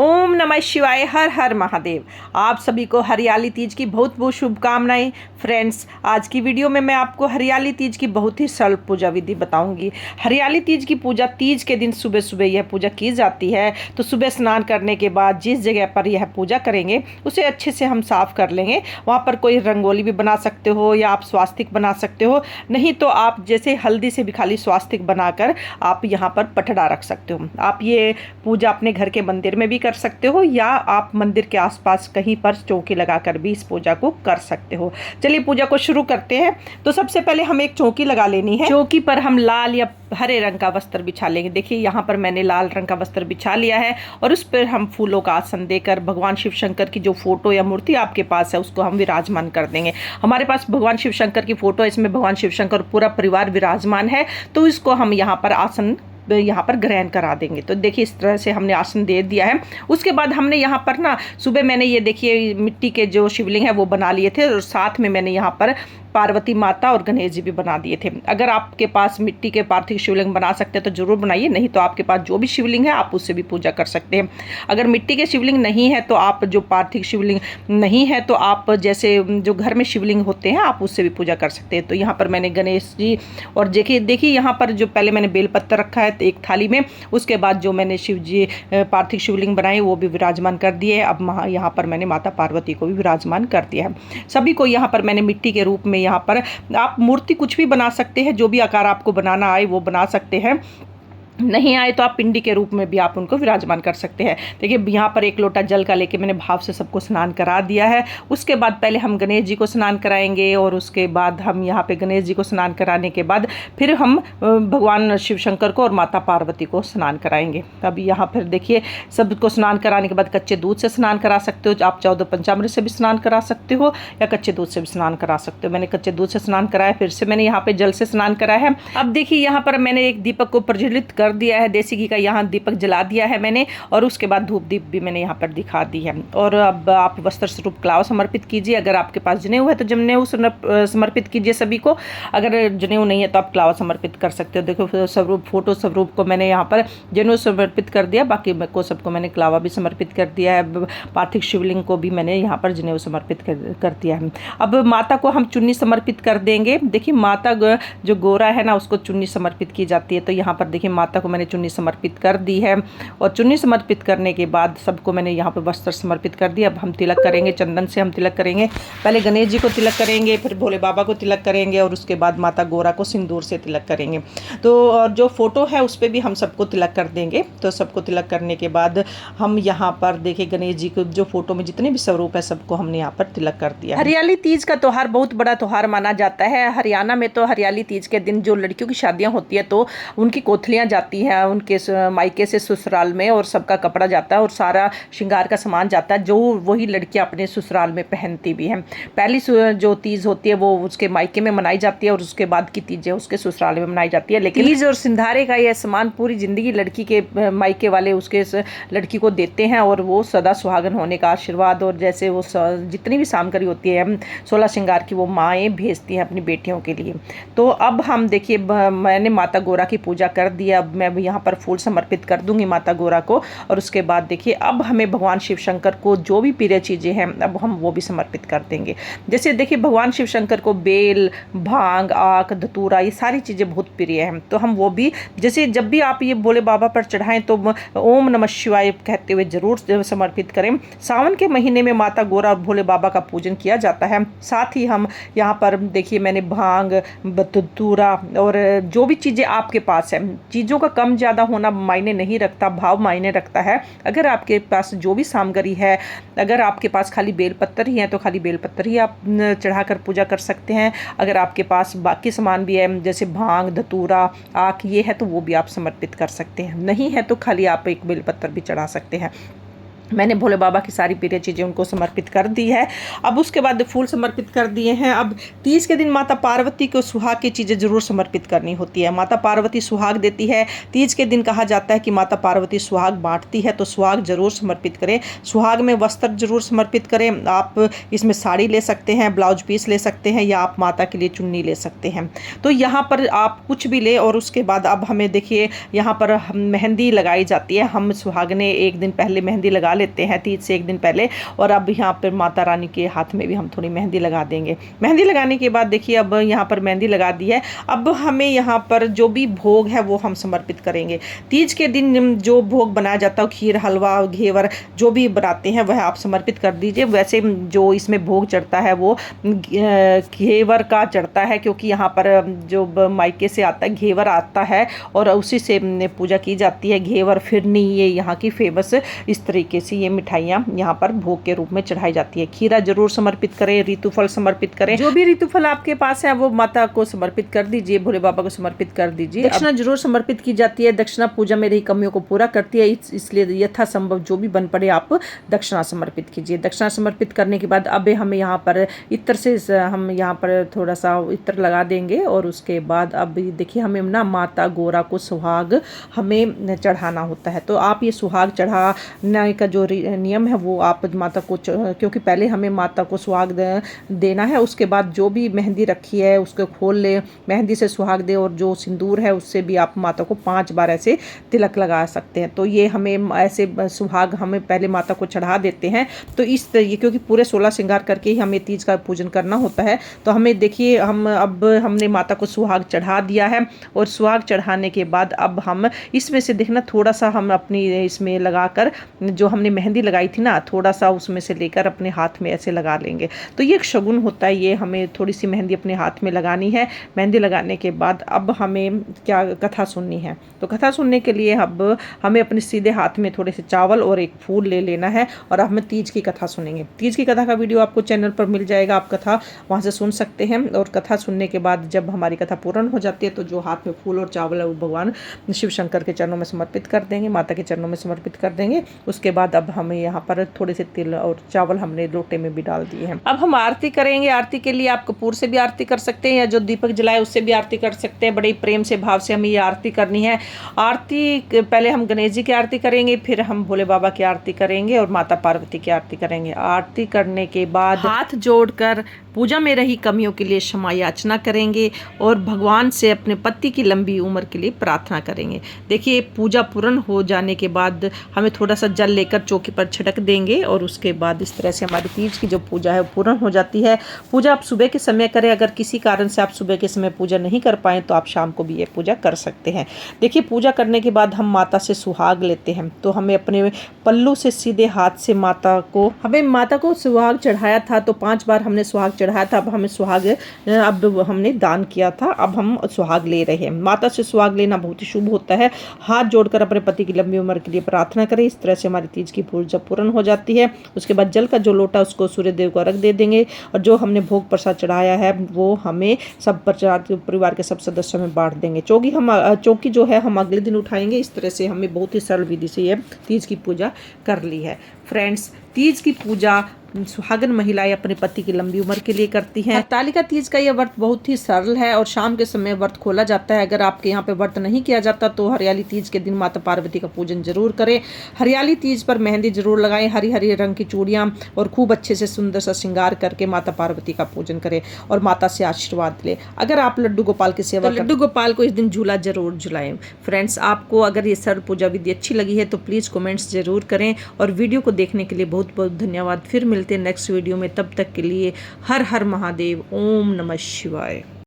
ओम नमः शिवाय। हर हर महादेव। आप सभी को हरियाली तीज की बहुत बहुत शुभकामनाएं। फ्रेंड्स, आज की वीडियो में मैं आपको हरियाली तीज की बहुत ही सरल पूजा विधि बताऊंगी। हरियाली तीज की पूजा तीज के दिन सुबह सुबह यह पूजा की जाती है। तो सुबह स्नान करने के बाद जिस जगह पर यह पूजा करेंगे उसे अच्छे से हम साफ कर लेंगे। वहाँ पर कोई रंगोली भी बना सकते हो या आप स्वास्तिक बना सकते हो, नहीं तो आप जैसे हल्दी से भी खाली स्वास्तिक बनाकर आप यहाँ पर पटड़ा रख सकते हो। आप ये पूजा अपने घर के मंदिर में भी कर सकते हो या आप मंदिर के आसपास कहीं पर चौकी लगाकर भी इस पूजा को कर सकते हो। चलिए पूजा को शुरू करते हैं। तो सबसे पहले हमें एक चौकी लगा लेनी है। चौकी पर हम लाल या हरे रंग का वस्त्र बिछा लेंगे। देखिए यहाँ पर मैंने लाल रंग का वस्त्र बिछा लिया है और उस पर हम फूलों का आसन देकर भगवान शिव शंकर की जो फोटो या मूर्ति आपके पास है उसको हम विराजमान कर देंगे। हमारे पास भगवान शिव शंकर की फोटो है, इसमें भगवान शिव शंकर पूरा परिवार विराजमान है, तो इसको हम यहाँ पर आसन यहाँ पर ग्रहण करा देंगे। तो देखिए इस तरह से हमने आसन दे दिया है। उसके बाद हमने यहाँ पर ना सुबह मैंने ये देखिए मिट्टी के जो शिवलिंग है वो बना लिए थे और साथ में मैंने यहाँ पर पार्वती माता और गणेश जी भी बना दिए थे। अगर आपके पास मिट्टी के पार्थिव शिवलिंग बना सकते हैं तो जरूर बनाइए, नहीं तो आपके पास जो भी शिवलिंग है आप उससे भी पूजा कर सकते हैं। अगर मिट्टी के शिवलिंग नहीं है तो आप जो पार्थिव शिवलिंग नहीं है तो आप जैसे जो घर में शिवलिंग होते हैं आप उससे भी पूजा कर सकते हैं। तो यहाँ पर मैंने गणेश जी और देखिए यहाँ पर जो पहले मैंने बेलपत्र रखा है एक थाली में, उसके बाद जो मैंने शिव जी पार्थिव शिवलिंग बनाए वो भी विराजमान कर दिए। अब यहाँ पर मैंने माता पार्वती को भी विराजमान कर दिया है। सभी को यहाँ पर मैंने मिट्टी के रूप में, यहाँ पर आप मूर्ति कुछ भी बना सकते हैं, जो भी आकार आपको बनाना आए वो बना सकते हैं, नहीं आए तो आप पिंडी के रूप में भी आप उनको विराजमान कर सकते हैं। देखिए यहाँ पर एक लोटा जल का लेके मैंने भाव से सबको स्नान करा दिया है। उसके बाद पहले हम गणेश जी को स्नान कराएंगे और उसके बाद हम यहाँ पे गणेश जी को स्नान कराने के बाद फिर हम भगवान शिव शंकर को और माता पार्वती को स्नान कराएंगे। अभी यहाँ फिर देखिए सबको स्नान कराने के बाद कच्चे दूध से स्नान करा सकते हो, आप 14 पंचामृत से भी स्नान करा सकते हो या कच्चे दूध से भी स्नान करा सकते हो। मैंने कच्चे दूध से स्नान कराया, फिर से मैंने यहाँ पे जल से स्नान कराया है। अब देखिए यहाँ पर मैंने एक दीपक को प्रज्वलित कर दिया है, देसी घी का यहाँ दीपक जला दिया है मैंने, और उसके बाद धूप दीप भी मैंने यहाँ पर दिखा दी है। और अब आप वस्त्र स्वरूप क्लाव समर्पित कीजिए। अगर आपके पास जनेऊ है तो जनेऊ समर्पित कीजिए सभी को, अगर जनेऊ नहीं है तो आप क्लावा समर्पित कर सकते हो। देखो स्वरूप फोटो स्वरूप को मैंने यहाँ पर जनेऊ समर्पित कर दिया, बाकी को सबको मैंने क्लावा भी समर्पित कर दिया है। पार्थिव शिवलिंग को भी मैंने यहाँ पर जनेऊ समर्पित कर दिया है। अब माता को हम चुन्नी समर्पित कर देंगे। देखिए माता जो गोरा है ना उसको चुन्नी समर्पित की जाती है। तो यहाँ पर देखिए माता को मैंने चुन्नी समर्पित कर दी है और चुन्नी समर्पित करने के बाद सबको मैंने यहाँ पर वस्त्र समर्पित कर दिया। अब हम तिलक करेंगे, चंदन से हम तिलक करेंगे। पहले गणेश जी को तिलक करेंगे, फिर भोले बाबा को तिलक करेंगे और उसके बाद माता गोरा को सिंदूर से तिलक करेंगे। तो जो फोटो है उस पर भी हम सबको तिलक कर देंगे। तो सबको तिलक करने के बाद हम यहाँ पर देखिए गणेश जी को जो फोटो में जितने भी स्वरूप है सबको हमने यहाँ पर तिलक कर दिया। हरियाली तीज का त्योहार बहुत बड़ा त्योहार माना जाता है। हरियाणा में तो हरियाली तीज के दिन जो लड़कियों की शादियाँ होती है तो उनकी कोथलियाँ जाती हैं उनके मायके से ससुराल में, और सबका कपड़ा जाता है और सारा श्रृंगार का सामान जाता है जो वही लड़कियां अपने ससुराल में पहनती भी हैं। पहली जो तीज होती है वो उसके मायके में मनाई जाती है और उसके बाद की तीज है उसके ससुराल में मनाई जाती है। लेकिन तीज और सिंधारे का यह सामान पूरी जिंदगी लड़की के मायके वाले उसके लड़की को देते हैं और वो सदा सुहागन होने का आशीर्वाद, और जैसे वो जितनी भी सामग्री होती है 16 श्रृंगार की वो माएँ भेजती हैं अपनी बेटियों के लिए। तो अब हम देखिए मैंने माता गोरा की पूजा कर दी। अब मैं यहाँ पर फूल समर्पित कर दूंगी माता गोरा को, और उसके बाद देखिए अब हमें भगवान शिव शंकर को जो भी प्रिय चीज़ें हैं अब हम वो भी समर्पित कर देंगे। जैसे देखिए भगवान शिव शंकर को बेल, भांग, आक, धतूरा ये सारी चीज़ें बहुत प्रिय हैं। तो हम वो भी जैसे जब भी आप ये भोले बाबा पर चढ़ाएं तो ओम नमः शिवाय कहते हुए जरूर समर्पित करें। सावन के महीने में माता गोरा और भोले बाबा का पूजन किया जाता है। साथ ही हम यहाँ पर देखिए मैंने भांग, धतूरा और जो भी चीज़ें आपके पास है, चीज़ों का कम ज़्यादा होना मायने नहीं रखता, भाव मायने रखता है। अगर आपके पास जो भी सामग्री है, अगर आपके पास खाली बेलपत्तर ही है तो खाली बेलपत्तर ही आप चढ़ाकर पूजा कर सकते हैं। अगर आपके पास बाकी सामान भी है जैसे भांग, धतूरा, आक ये है तो वो भी आप समर्पित कर सकते हैं। नहीं है तो खाली आप एक बेलपत्तर भी चढ़ा सकते हैं। मैंने भोले बाबा की सारी प्रिय चीज़ें उनको समर्पित कर दी है। अब उसके बाद फूल समर्पित कर दिए हैं। अब तीज के दिन माता पार्वती को सुहाग की चीज़ें जरूर समर्पित करनी होती है। माता पार्वती सुहाग देती है। तीज के दिन कहा जाता है कि माता पार्वती सुहाग बांटती है, तो सुहाग जरूर समर्पित करें। सुहाग में वस्त्र जरूर समर्पित करें। आप इसमें साड़ी ले सकते हैं, ब्लाउज पीस ले सकते हैं, या आप माता के लिए चुन्नी ले सकते हैं। तो यहाँ पर आप कुछ भी ले। और उसके बाद अब हमें देखिए यहाँ पर मेहंदी लगाई जाती है। हम सुहागने एक दिन पहले मेहंदी लगा लेते हैं, तीज से एक दिन पहले। और अब यहाँ पर माता रानी के हाथ में भी हम थोड़ी मेहंदी लगा देंगे। मेहंदी लगाने के बाद देखिए अब यहाँ पर मेहंदी लगा दी है। अब हमें यहाँ पर जो भी भोग है वो हम समर्पित करेंगे। तीज के दिन जो भोग बनाया जाता है, खीर, हलवा, घेवर जो भी बनाते हैं वह आप समर्पित कर दीजिए। वैसे जो इसमें भोग चढ़ता है वो घेवर का चढ़ता है, क्योंकि यहाँ पर जो मायके से आता है घेवर आता है और उसी से पूजा की जाती है। घेवर, फिरनी, ये यहाँ की फेमस इस तरीके से ये मिठाइयाँ यहाँ पर भोग के रूप में चढ़ाई जाती है। खीरा जरूर समर्पित करें, ऋतुफल समर्पित करें। जो भी ऋतुफल आपके पास है वो माता को समर्पित कर दीजिए, भोले बाबा को समर्पित कर दीजिए। दक्षिणा जरूर समर्पित की जाती है। दक्षिणा पूजा में रही कमियों को पूरा करती है, इसलिए यथासंभव जो भी बन पड़े आप दक्षिणा समर्पित कीजिए। दक्षिणा समर्पित करने के बाद अब हमें यहाँ पर इत्र से हम यहाँ पर थोड़ा सा इत्र लगा देंगे। और उसके बाद अब देखिए हमें ना माता गौरा को सुहाग हमें चढ़ाना होता है। तो आप ये सुहाग चढ़ाने का जो नियम है वो आप माता को, क्योंकि पहले हमें माता को सुहाग देना है, उसके बाद जो भी मेहंदी रखी है उसको खोल ले, मेहंदी से सुहाग दे। और जो सिंदूर है उससे भी आप माता को 5 बार ऐसे तिलक लगा सकते हैं। तो ये हमें ऐसे सुहाग हमें पहले माता को चढ़ा देते हैं। तो इस तरीके, क्योंकि पूरे 16 श्रृंगार करके ही हमें तीज का पूजन करना होता है। तो हमें देखिए हमने माता को सुहाग चढ़ा दिया है। और सुहाग चढ़ाने के बाद अब हम इसमें से देखना थोड़ा सा हम अपनी इसमें लगाकर, जो हमने मेहंदी लगाई थी ना, थोड़ा सा उसमें से लेकर अपने हाथ में ऐसे लगा लेंगे। तो ये एक शगुन होता है। ये हमें थोड़ी सी मेहंदी अपने हाथ में लगानी है। मेहंदी लगाने के बाद अब हमें क्या कथा सुननी है। तो कथा सुनने के लिए अब हमें अपने सीधे हाथ में थोड़े से चावल और एक फूल ले लेना है और हम तीज की कथा सुनेंगे। तीज की कथा का वीडियो आपको चैनल पर मिल जाएगा, आप कथा वहाँ से सुन सकते हैं। और कथा सुनने के बाद जब हमारी कथा पूर्ण हो जाती है तो जो हाथ में फूल और चावल है वो भगवान शिव शंकर के चरणों में समर्पित कर देंगे, माता के चरणों में समर्पित कर देंगे। उसके बाद अब हमें यहाँ पर थोड़े से तिल और चावल हमने लोटे में भी डाल दिए हैं। अब हम आरती करेंगे। आरती के लिए आप कपूर से भी आरती कर सकते हैं, या जो दीपक जलाए उससे भी आरती कर सकते हैं। बड़े प्रेम से, भाव से हमें ये आरती करनी है। आरती पहले हम गणेश जी की आरती करेंगे, फिर हम भोले बाबा की आरती करेंगे और माता पार्वती की आरती करेंगे। आरती करने के बाद हाथ जोड़कर पूजा में रही कमियों के लिए क्षमा याचना करेंगे और भगवान से अपने पति की लंबी उम्र के लिए प्रार्थना करेंगे। देखिए पूजा पूर्ण हो जाने के बाद हमें थोड़ा सा जल लेकर चौकी पर छिड़क देंगे और उसके बाद इस तरह से हमारी तीज की जो पूजा है वो पूर्ण हो जाती है। पूजा आप सुबह के समय करें। अगर किसी कारण से आप सुबह के समय पूजा नहीं कर पाएँ तो आप शाम को भी ये पूजा कर सकते हैं। देखिए पूजा करने के बाद हम माता से सुहाग लेते हैं। तो हमें अपने पल्लू से सीधे हाथ से माता को सुहाग चढ़ाया था, तो 5 बार हमने सुहाग चढ़ाया था। अब हमें सुहाग अब हमने दान किया था, अब हम सुहाग ले रहे हैं। माता से सुहाग लेना बहुत ही शुभ होता है। हाथ जोड़कर अपने पति की लंबी उम्र के लिए प्रार्थना करें। इस तरह से हमारी तीज की पूजा पूर्ण हो जाती है। उसके बाद जल का जो लोटा उसको सूर्य देव को अर्घ दे देंगे और जो हमने भोग प्रसाद चढ़ाया है वो हमें सब परिवार के सब सदस्यों में बांट देंगे। चौकी जो है हम अगले दिन उठाएंगे। इस तरह से हमें बहुत ही सरल विधि से ये तीज की पूजा कर ली है। फ्रेंड्स, तीज की पूजा सुहागन महिलाएं अपने पति की लंबी उम्र के लिए करती हैं। हरतालिका तीज का यह व्रत बहुत ही सरल है और शाम के समय व्रत खोला जाता है। अगर आपके यहाँ पे व्रत नहीं किया जाता तो हरियाली तीज के दिन माता पार्वती का पूजन जरूर करें। हरियाली तीज पर मेहंदी जरूर लगाएं, हरी हरी रंग की चूड़ियाँ और खूब अच्छे से सुंदर सा श्रृंगार करके माता पार्वती का पूजन करें और माता से आशीर्वाद लें। अगर आप लड्डू गोपाल की सेवा लड्डू गोपाल को इस दिन झूला जरूर झुलाएं। फ्रेंड्स, आपको अगर ये सरल पूजा विधि अच्छी लगी है तो प्लीज़ कमेंट्स जरूर करें और वीडियो को देखने के लिए बहुत बहुत धन्यवाद। फिर मिलते हैं नेक्स्ट वीडियो में, तब तक के लिए हर हर महादेव। ओम नमः शिवाय।